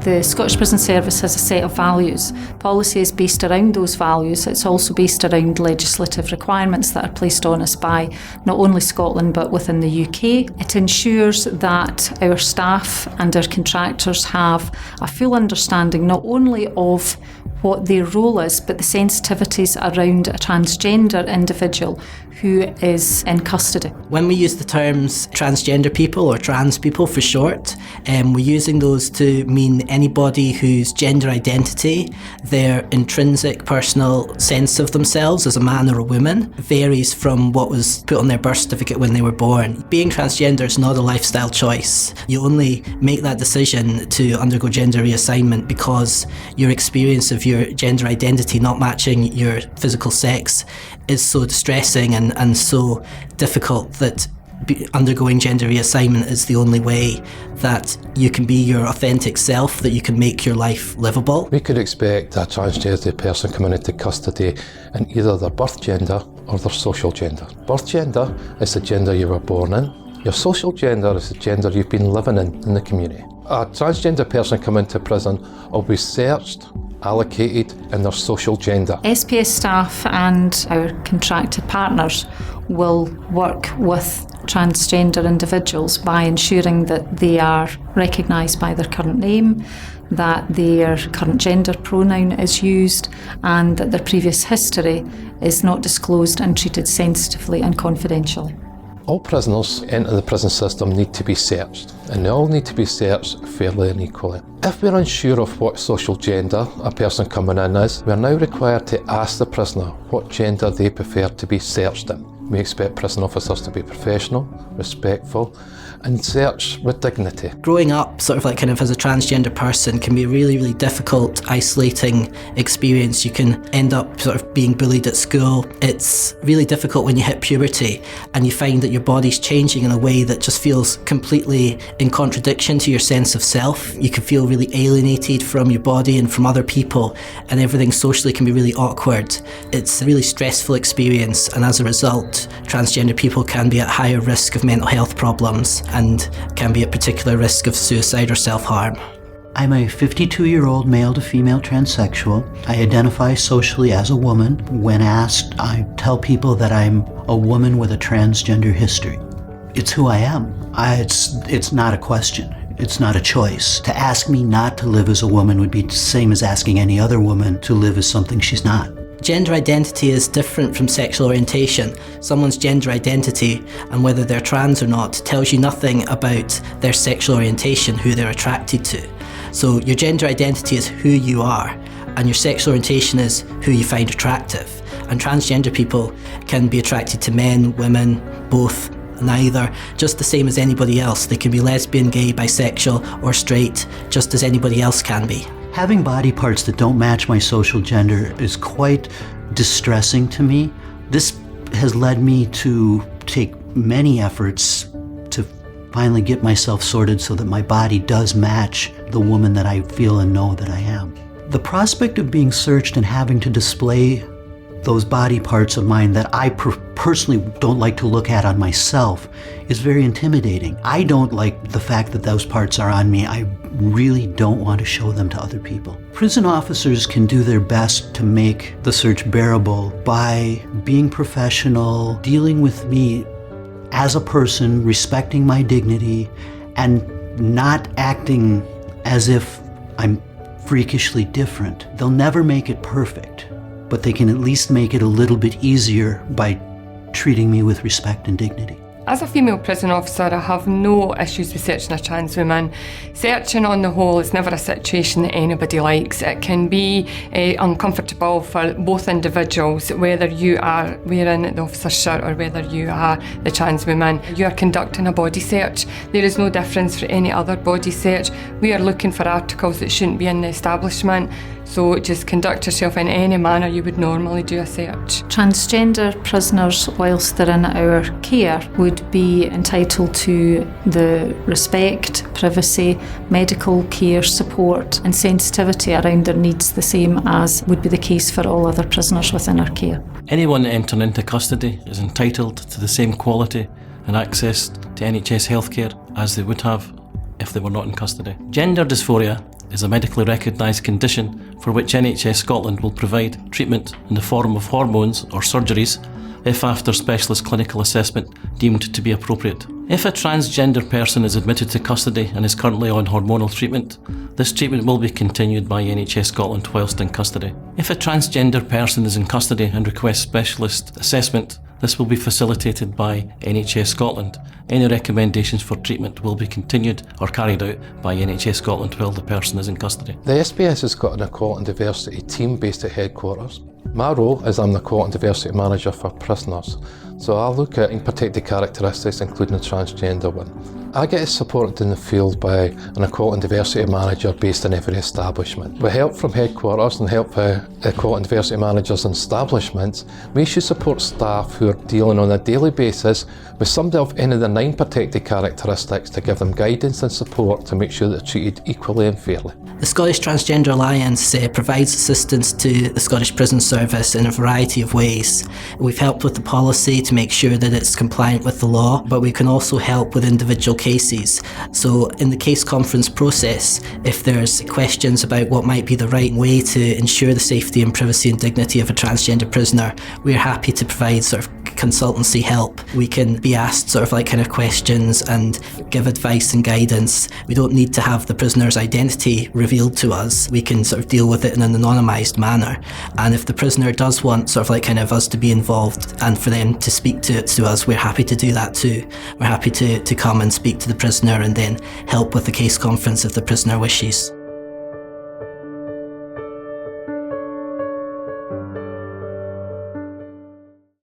The Scottish Prison Service has a set of values. Policy is based around those values. It's also based around legislative requirements that are placed on us by not only Scotland but within the UK. It ensures that our staff and our contractors have a full understanding not only of what their role is, but the sensitivities around a transgender individual who is in custody. When we use the terms transgender people or trans people for short, we're using those to mean anybody whose gender identity, their intrinsic personal sense of themselves as a man or a woman, varies from what was put on their birth certificate when they were born. Being transgender is not a lifestyle choice. You only make that decision to undergo gender reassignment because your experience of your gender identity not matching your physical sex is so distressing and so difficult that undergoing gender reassignment is the only way that you can be your authentic self, that you can make your life livable. We could expect a transgender person coming into custody in either their birth gender or their social gender. Birth gender is the gender you were born in. Your social gender is the gender you've been living in the community. A transgender person coming to prison will be searched, allocated in their social gender. SPS staff and our contracted partners will work with transgender individuals by ensuring that they are recognised by their current name, that their current gender pronoun is used, and that their previous history is not disclosed and treated sensitively and confidentially. All prisoners into the prison system need to be searched, and they all need to be searched fairly and equally. If we're unsure of what social gender a person coming in is, we're now required to ask the prisoner what gender they prefer to be searched in. We expect prison officers to be professional, respectful, and search with dignity. Growing up as a transgender person can be a really, really difficult, isolating experience. You can end up being bullied at school. It's really difficult when you hit puberty and you find that your body's changing in a way that just feels completely in contradiction to your sense of self. You can feel really alienated from your body and from other people, and everything socially can be really awkward. It's a really stressful experience, and as a result, transgender people can be at higher risk of mental health problems and can be at particular risk of suicide or self-harm. I'm a 52-year-old male to female transsexual. I identify socially as a woman. When asked, I tell people that I'm a woman with a transgender history. It's who I am. It's not a question. It's not a choice. To ask me not to live as a woman would be the same as asking any other woman to live as something she's not. Gender identity is different from sexual orientation. Someone's gender identity, and whether they're trans or not, tells you nothing about their sexual orientation, who they're attracted to. So your gender identity is who you are, and your sexual orientation is who you find attractive. And transgender people can be attracted to men, women, both, neither, just the same as anybody else. They can be lesbian, gay, bisexual, or straight, just as anybody else can be. Having body parts that don't match my social gender is quite distressing to me. This has led me to take many efforts to finally get myself sorted so that my body does match the woman that I feel and know that I am. The prospect of being searched and having to display those body parts of mine that I personally don't like to look at on myself is very intimidating. I don't like the fact that those parts are on me. I really don't want to show them to other people. Prison officers can do their best to make the search bearable by being professional, dealing with me as a person, respecting my dignity, and not acting as if I'm freakishly different. They'll never make it perfect, but they can at least make it a little bit easier by treating me with respect and dignity. As a female prison officer, I have no issues with searching a trans woman. Searching on the whole is never a situation that anybody likes. It can be uncomfortable for both individuals, whether you are wearing the officer's shirt or whether you are the trans woman. You are conducting a body search. There is no difference for any other body search. We are looking for articles that shouldn't be in the establishment. So just conduct yourself in any manner you would normally do a search. Transgender prisoners, whilst they're in our care, would be entitled to the respect, privacy, medical care, support and sensitivity around their needs, the same as would be the case for all other prisoners within our care. Anyone entering into custody is entitled to the same quality and access to NHS healthcare as they would have if they were not in custody. Gender dysphoria is a medically recognised condition for which NHS Scotland will provide treatment in the form of hormones or surgeries if after specialist clinical assessment deemed to be appropriate. If a transgender person is admitted to custody and is currently on hormonal treatment, this treatment will be continued by NHS Scotland whilst in custody. If a transgender person is in custody and requests specialist assessment, this will be facilitated by NHS Scotland. Any recommendations for treatment will be continued or carried out by NHS Scotland while the person is in custody. The SBS has got an equality and diversity team based at headquarters. My role is I'm the equality and diversity manager for prisoners, so I look at and protected characteristics including the transgender one. I get supported in the field by an equality and diversity manager based in every establishment. With help from headquarters and help equality and diversity managers in establishments, we should support staff who are dealing on a daily basis with somebody of any of the 9 protected characteristics to give them guidance and support to make sure they're treated equally and fairly. The Scottish Transgender Alliance provides assistance to the Scottish Prison Service in a variety of ways. We've helped with the policy to make sure that it's compliant with the law, but we can also help with individual cases. So in the case conference process, if there's questions about what might be the right way to ensure the safety and privacy and dignity of a transgender prisoner, we're happy to provide sort of consultancy help. We can be asked sort of like kind of questions and give advice and guidance. We don't need to have the prisoner's identity revealed to us. We can sort of deal with it in an anonymised manner. And if the prisoner does want sort of like kind of us to be involved and for them to speak to us, we're happy to do that too. We're happy to come and speak to the prisoner and then help with the case conference if the prisoner wishes.